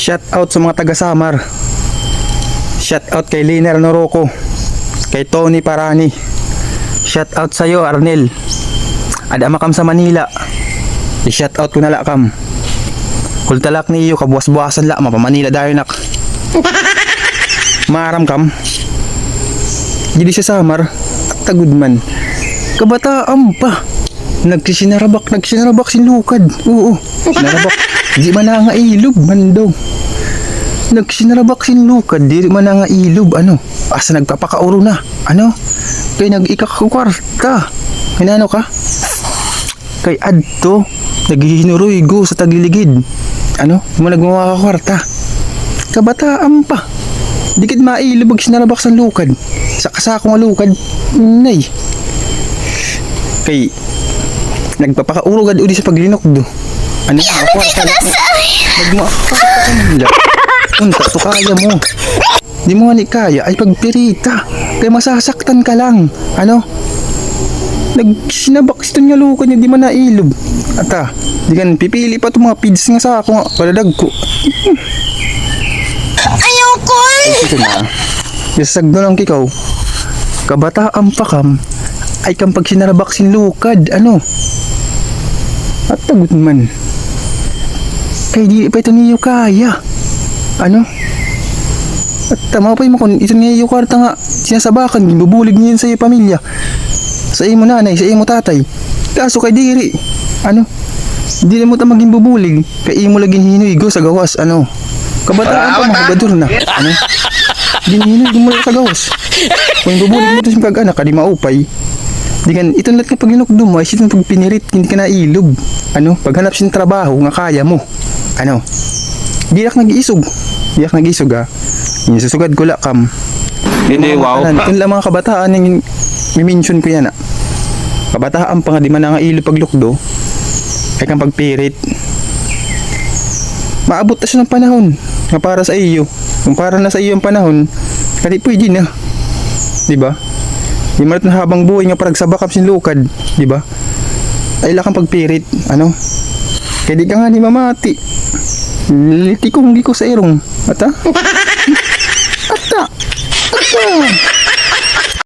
Shout out sa mga taga Samar. Shout out kay Liner Noroco, kay Tony Parani. Shout out sa iyo Arnel. Ada makam sa Manila. I-shout out ko na la kam. Kultalak niyo kabuwas-buwasan la mapa Manila dayon nak. Maram kam. Dili sa Samar at tagud man. Kabataan pa. Nagsinarabak sinlukad. Oo. Sinarabak. Di man na nga ilob man daw. Nagsinarabak sinlukad. Di man na nga ilob. Ano? Asa nagpapakauro na. Ano? Kay nag-ikakakwarta. Hinano ka? Kay adto. Naghihinuroygo sa tagliligid. Ano? Di mo nagmawakakwarta. Kabataan pa. Di kid mailubag sinarabak sa lukad. Sa kasakong lukad. Nay. Kay nagpapakaurugad udi sa paglinok do. Ano? Makakwarta lang. Nagmakakwarta nila. Unta to kaya mo. Di mo ni kaya ay pagpirita. Kaya masasaktan ka lang. Ano? Nagsinabak ito nga lukad niya di man nailob. Ata, di kan pipili pa itong mga pids nga sa ako nga. Paladag ko. Ayoko! Ito na. Yasagdo lang kikaw. Kabataan pa kam ay kang pag sinarabak sinlukad. Ano? At tagot man. Kay di pa ito niyo kaya. Ano? At tama pa yung makon. Ito niyo kwarta nga sinasabakan. Ginubulig niyo sa iyo pamilya. Sa iyo nanay, sa iyo tatay. Kaso kay diri. Ano? Di na mo ta maging bubulig. Kay mo laging hinuigo sa gawas. Ano? Kabataan pa mga badur na. Ano? Di mo lang sa gawas. Kung bubulig mo ito sa pag-anak ka di maupay. Di kan ito lahat nga paginukdo mo ay sitong pagpinirit hindi ka na ilog. Ano? Paghanap sin trabaho nga kaya mo. Ano? Diyak nag-iisog. Diyak nag-iisog ha. Yung susugad ko lakam. Hindi, wow. Ito lang mga kabataan yung i-mention ko yan ha. Kabataan pa nga di man nga ilog paglukdo. Ay kang pagpirit. Maabot na siya ng panahon nga para sa iyo. Kung para na sa iyo ang panahon, kadi pwede na. Diba? Di marat na habang buhay nga parang sabakap sinlukad, di ba? Ay lakang pagpirit, ano? Kaya di ka nga di mamati. Liti kong di ko sa irong. Ata? Ata! Ata!